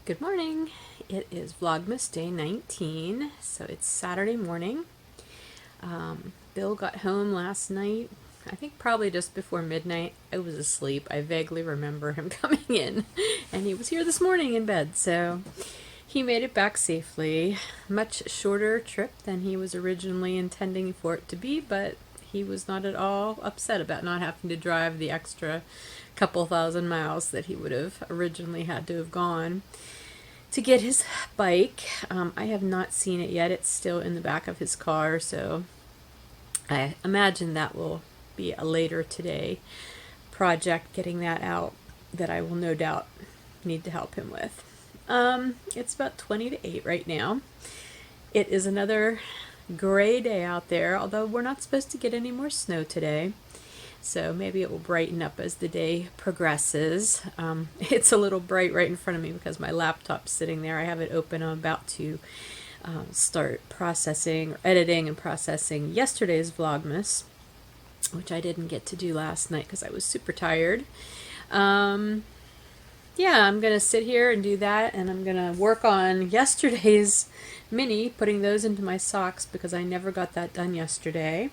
Good morning. It is Vlogmas day 19, so it's Saturday morning. Bill got home last night, I think probably just before midnight. I was asleep. I vaguely remember him coming in, and he was here this morning in bed, so he made it back safely. Much shorter trip than he was originally intending for it to be, but he was not at all upset about not having to drive the extra couple thousand miles that he would have originally had to have gone to get his bike. I have not seen it yet. It's still in the back of his car, so I imagine that will be a later today project, getting that out, that I will no doubt need to help him with. It's about 20 to 8 right now. It is another gray day out there, although we're not supposed to get any more snow today. So maybe it will brighten up as the day progresses. It's a little bright right in front of me because my laptop's sitting there. I have it open. I'm about to start editing and processing yesterday's Vlogmas, which I didn't get to do last night because I was super tired. Yeah, I'm going to sit here and do that, and I'm going to work on yesterday's mini, putting those into my socks because I never got that done yesterday.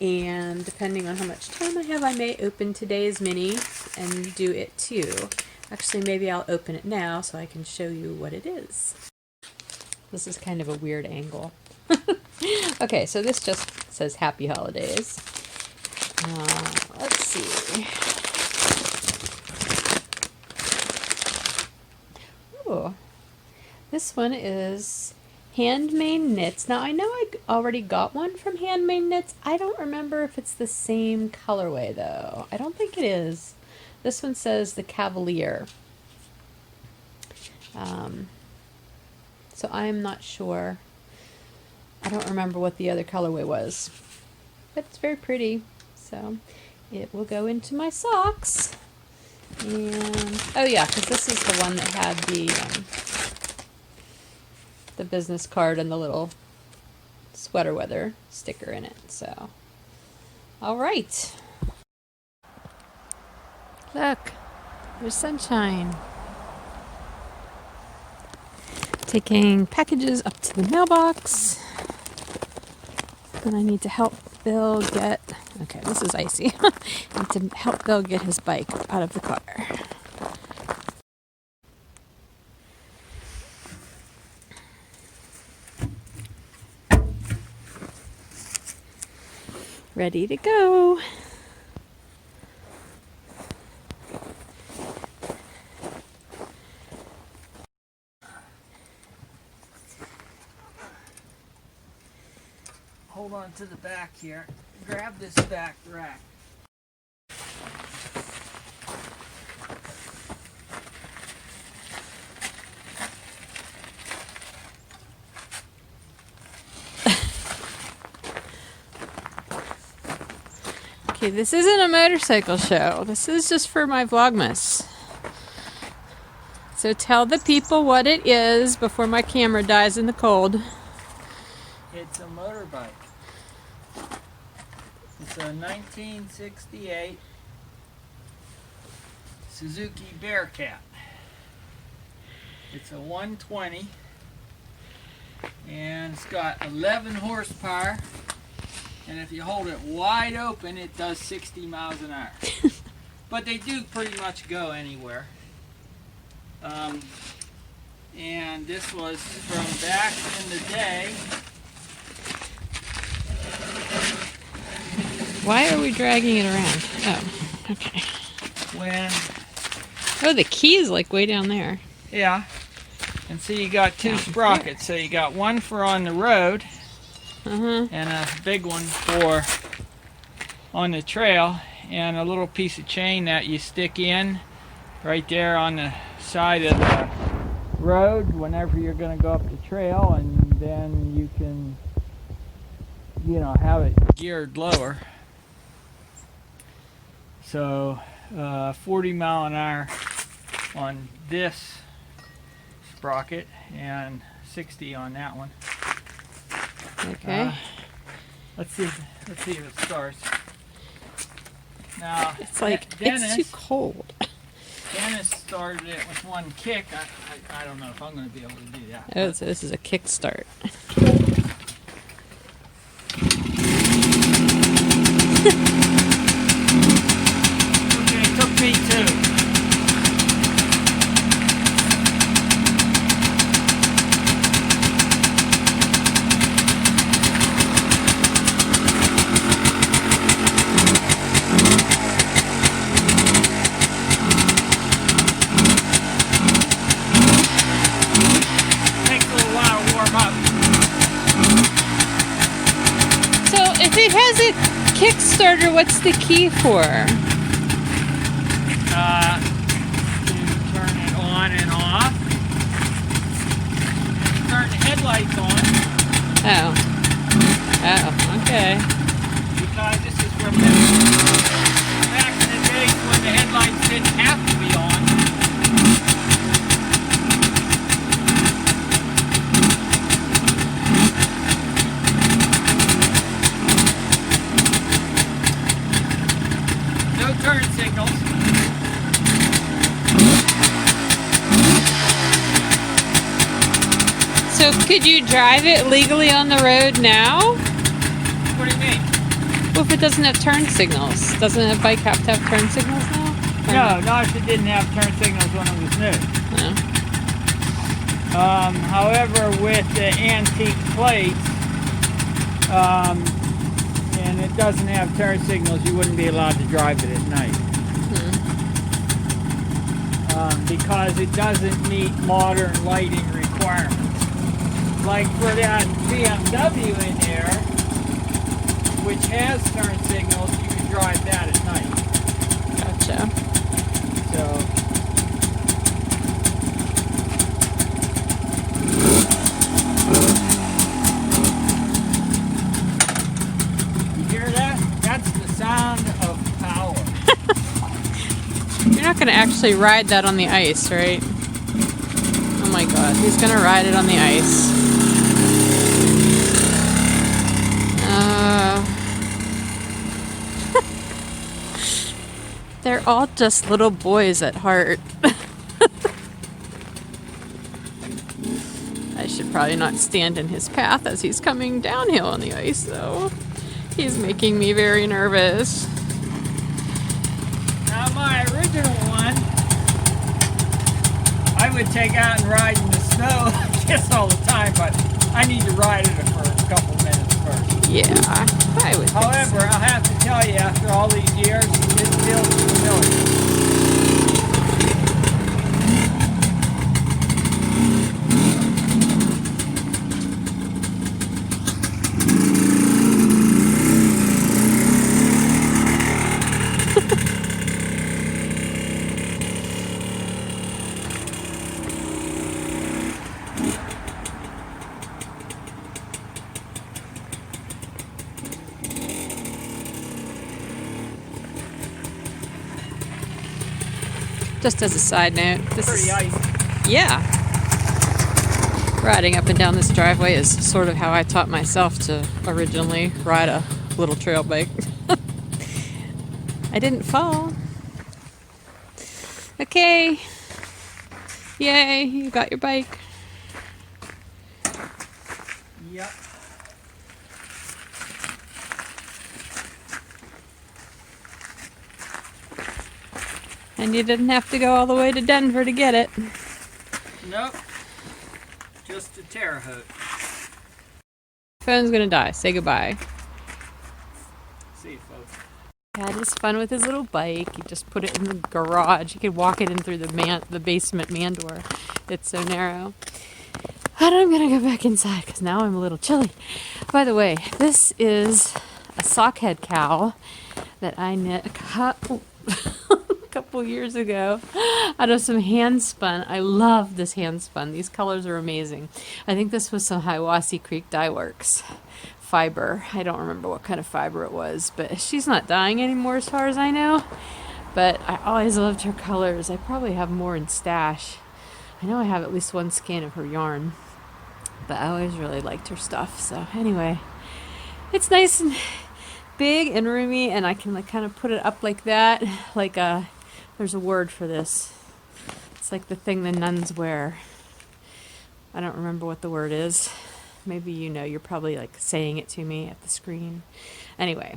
And depending on how much time I have, I may open today's mini and do it too. Actually, maybe I'll open it now so I can show you what it is. This is kind of a weird angle. Okay, so this just says Happy Holidays. Let's see. Oh, this one is Handmade Knits. Now, I know I already got one from Handmade Knits. I don't remember if it's the same colorway, though. I don't think it is. This one says the Cavalier. So I'm not sure. I don't remember what the other colorway was. But it's very pretty. So it will go into my socks. And, oh yeah, because this is the one that had the business card and the little sweater weather sticker in it. So, all right. Look, there's sunshine. Taking packages up to the mailbox. Then I need to help Bill get, okay, this is icy. I need to help Bill get his bike out of the car. Ready to go. Hold on to the back here. Grab this back rack. Okay, this isn't a motorcycle show. This is just for my Vlogmas. So tell the people what it is before my camera dies in the cold. It's a motorbike. It's a 1968 Suzuki Bearcat. It's a 120 and it's got 11 horsepower, and if you hold it wide open it does 60 miles an hour. But they do pretty much go anywhere. And this was from back in the day. Why are we dragging it around? Oh, okay. When, oh, the key is like way down there. yeah, and so you got two sprockets. So you got one for on the road, and a big one for on the trail, and a little piece of chain that you stick in right there on the side of the road whenever you're going to go up the trail, and then you can, you know, have it geared lower. So 40 mile an hour on this sprocket and 60 on that one. Okay. Let's see if it starts. Now it's like Dennis, it's too cold. Dennis started it with one kick. I don't know if I'm going to be able to do that. Oh, so this is a kickstart. Okay, it took me two. If it has a Kickstarter, what's the key for? To turn it on and off. Turn the headlights on. Oh. Oh, okay. Because this is from back in the days when the headlights didn't have to be on. Turn signals. So could you drive it legally on the road now? What do you mean? Well, if it doesn't have turn signals, doesn't a bike have to have turn signals now? No, not if it didn't have turn signals when it was new. No. However, with the antique plates, and it doesn't have turn signals, you wouldn't be allowed to drive it at night. Because it doesn't meet modern lighting requirements. Like for that BMW in there, which has turn signals, you can drive that at night. Gotcha. So, you hear that? That's the sound of power. You're not going to actually ride that on the ice, right? Oh my god, he's going to ride it on the ice. They're all just little boys at heart. I should probably not stand in his path as he's coming downhill on the ice, though. He's making me very nervous. Now my original one, I would take out and ride in the snow just all the time, but I need to ride it for a couple minutes first. Yeah, I would. However, I'll have to tell you, after all these years, it feels familiar. Just as a side note, this Pretty is, icy. yeah. Riding up and down this driveway is sort of how I taught myself to originally ride a little trail bike. I didn't fall. Okay. Yay, you got your bike. Yep. And you didn't have to go all the way to Denver to get it. Nope. Just a Terre Haute. Phone's gonna die. Say goodbye. See you, folks. Had his fun with his little bike. He just put it in the garage. He could walk it in through the basement man door. It's so narrow. And I'm gonna go back inside because now I'm a little chilly. By the way, this is a sockhead cowl that I knit a couple years ago out of some hand spun. I love this hand spun. These colors are amazing. I think this was some Hiwassee Creek Dye Works fiber. I don't remember what kind of fiber it was, but she's not dyeing anymore as far as I know. But I always loved her colors. I probably have more in stash. I know I have at least one skein of her yarn, but I always really liked her stuff. So anyway, it's nice and big and roomy, and I can like kind of put it up like that, like a, there's a word for this. It's like the thing the nuns wear. I don't remember what the word is. Maybe you know, you're probably like saying it to me at the screen. Anyway,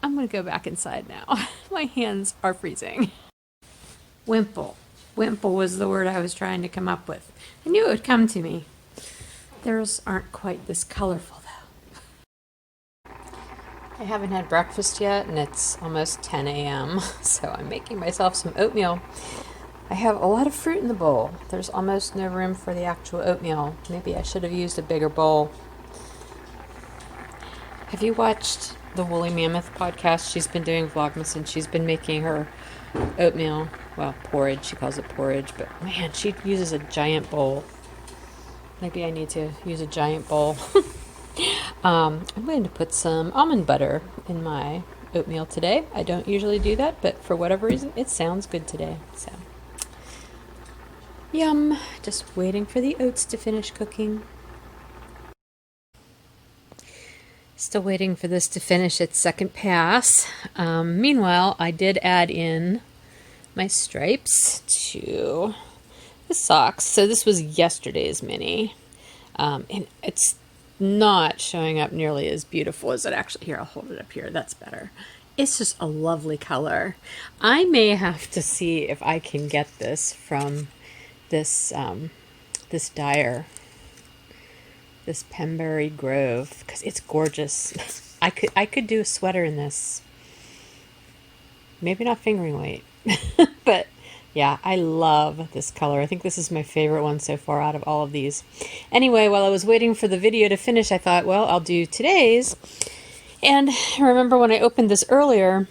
I'm going to go back inside now. My hands are freezing. Wimple. Wimple was the word I was trying to come up with. I knew it would come to me. Theirs aren't quite this colorful though. I haven't had breakfast yet and it's almost 10 a.m. So I'm making myself some oatmeal. I have a lot of fruit in the bowl. There's almost no room for the actual oatmeal. Maybe I should have used a bigger bowl. Have you watched the Woolly Mammoth podcast? She's been doing Vlogmas and she's been making her oatmeal. Well, porridge. She calls it porridge. But man, she uses a giant bowl. Maybe I need to use a giant bowl. I'm going to put some almond butter in my oatmeal today. I don't usually do that, but for whatever reason, it sounds good today. So, yum. Just waiting for the oats to finish cooking. Still waiting for this to finish its second pass. Meanwhile, I did add in my stripes to the socks. So this was yesterday's mini. And it's not showing up nearly as beautiful as it actually... Here, I'll hold it up here. That's better. It's just a lovely color. I may have to see if I can get this from this this dyer, this Pembury Grove, because it's gorgeous. I could do a sweater in this. Maybe not fingering weight, but yeah, I love this color. I think this is my favorite one so far out of all of these. Anyway, while I was waiting for the video to finish, I thought, well, I'll do today's. And I remember when I opened this earlier,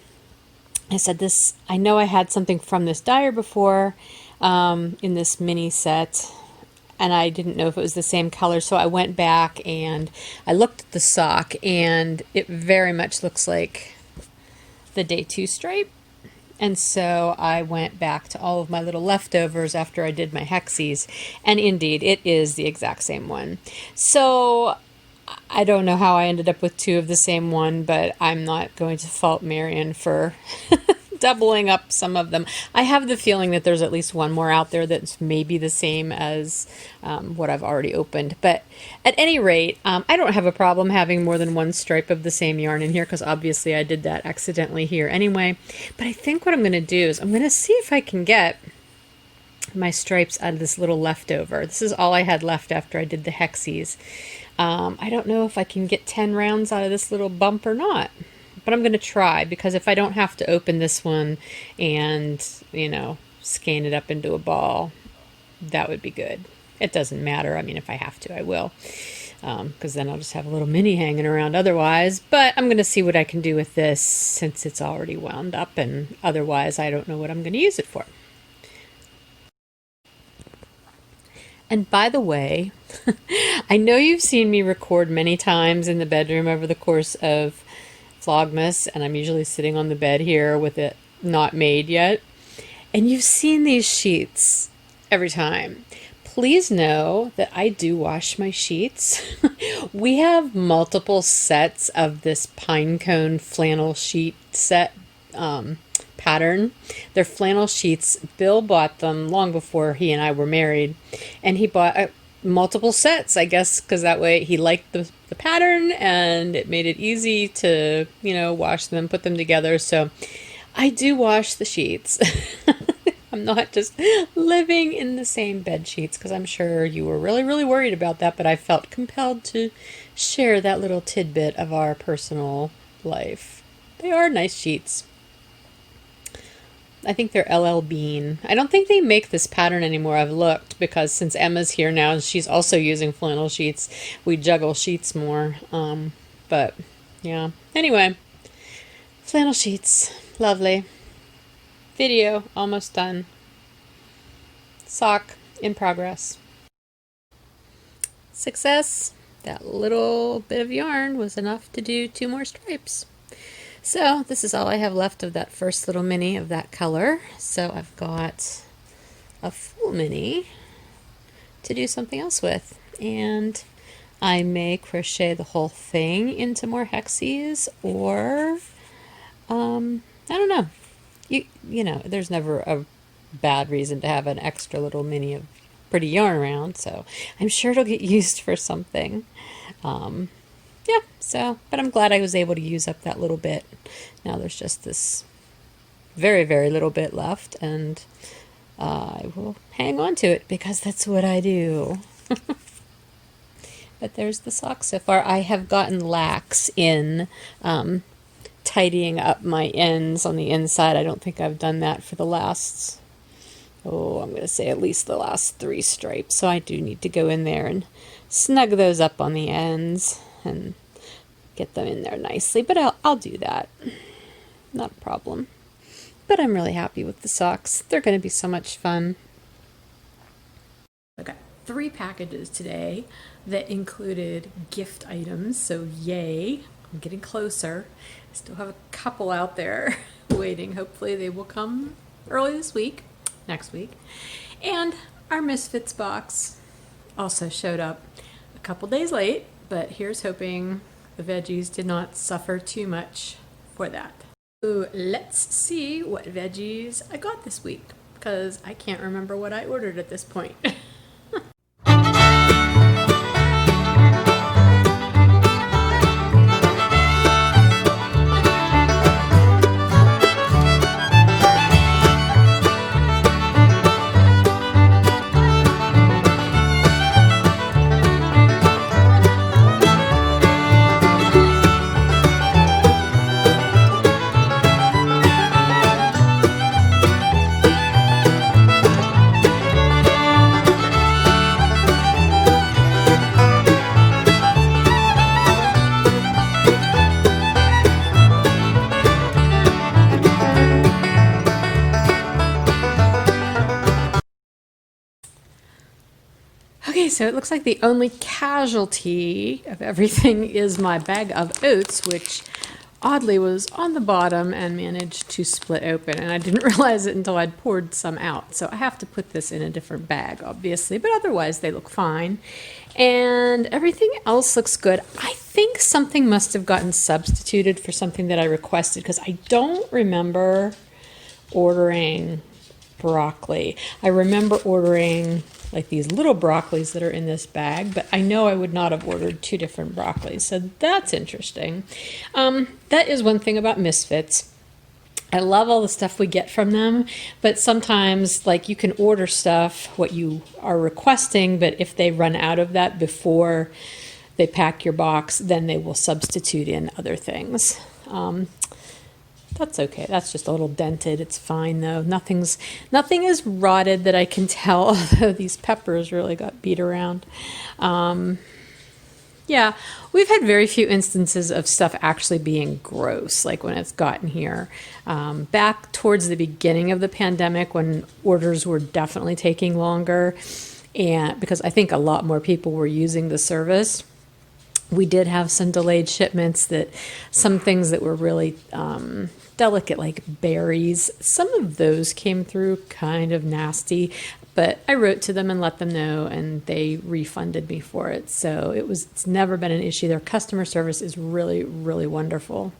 I said this, I know I had something from this dyer before in this mini set, and I didn't know if it was the same color, so I went back and I looked at the sock, and it very much looks like the Day 2 stripe. And so I went back to all of my little leftovers after I did my hexies, and indeed, it is the exact same one. So I don't know how I ended up with two of the same one, but I'm not going to fault Marion for doubling up some of them. I have the feeling that there's at least one more out there that's maybe the same as what I've already opened. But at any rate, I don't have a problem having more than one stripe of the same yarn in here, because obviously I did that accidentally here anyway. But I think what I'm going to do is I'm going to see if I can get my stripes out of this little leftover. This is all I had left after I did the hexies. I don't know if I can get 10 rounds out of this little bump or not. But I'm going to try, because if I don't have to open this one and, you know, skein it up into a ball, that would be good. It doesn't matter. I mean, if I have to, I will. Because then I'll just have a little mini hanging around otherwise. But I'm going to see what I can do with this since it's already wound up. And otherwise, I don't know what I'm going to use it for. And by the way, I know you've seen me record many times in the bedroom over the course of Vlogmas, and I'm usually sitting on the bed here with it not made yet, and you've seen these sheets every time. Please know that I do wash my sheets. We have multiple sets of this pine cone flannel sheet set pattern. They're flannel sheets. Bill bought them long before he and I were married, and he bought multiple sets, I guess, because that way he liked the pattern and it made it easy to, you know, wash them, put them together. So I do wash the sheets. I'm not just living in the same bed sheets, because I'm sure you were really, really worried about that, but I felt compelled to share that little tidbit of our personal life. They are nice sheets. I think they're LL Bean. I don't think they make this pattern anymore. I've looked, because since Emma's here now, she's also using flannel sheets. We juggle sheets more. But yeah. Anyway, flannel sheets. Lovely. Video almost done. Sock in progress. Success. That little bit of yarn was enough to do 2 more stripes. So this is all I have left of that first little mini of that color. So I've got a full mini to do something else with. And I may crochet the whole thing into more hexies, or I don't know. You know, there's never a bad reason to have an extra little mini of pretty yarn around, so I'm sure it'll get used for something. Yeah, so, but I'm glad I was able to use up that little bit. Now there's just this very, very little bit left, and I will hang on to it because that's what I do. But there's the socks so far. I have gotten lax in tidying up my ends on the inside. I don't think I've done that for the last, I'm going to say at least the last 3 stripes. So I do need to go in there and snug those up on the ends and get them in there nicely. But I'll do that. Not a problem. But I'm really happy with the socks. They're going to be so much fun. I got 3 packages today that included gift items, so yay. I'm getting closer. I still have a couple out there waiting. Hopefully they will come early this week, next week. And our Misfits box also showed up a couple days late, but here's hoping the veggies did not suffer too much for that. So let's see what veggies I got this week, because I can't remember what I ordered at this point. Okay, so it looks like the only casualty of everything is my bag of oats, which oddly was on the bottom and managed to split open, and I didn't realize it until I'd poured some out. So I have to put this in a different bag, obviously, but otherwise they look fine. And everything else looks good. I think something must have gotten substituted for something that I requested, because I don't remember ordering broccoli. I remember ordering like these little broccolis that are in this bag, but I know I would not have ordered 2 different broccolis, so that's interesting. That is one thing about Misfits. I love all the stuff we get from them, but sometimes like you can order stuff, what you are requesting, but if they run out of that before they pack your box, then they will substitute in other things. That's okay. That's just a little dented. It's fine though. Nothing is rotted that I can tell, although these peppers really got beat around. Yeah, we've had very few instances of stuff actually being gross, like when it's gotten here. Back towards the beginning of the pandemic, when orders were definitely taking longer, and because I think a lot more people were using the service, we did have some delayed shipments, that some things that were really delicate, like berries, some of those came through kind of nasty, but I wrote to them and let them know, and they refunded me for it. So it's never been an issue. Their customer service is really, really wonderful.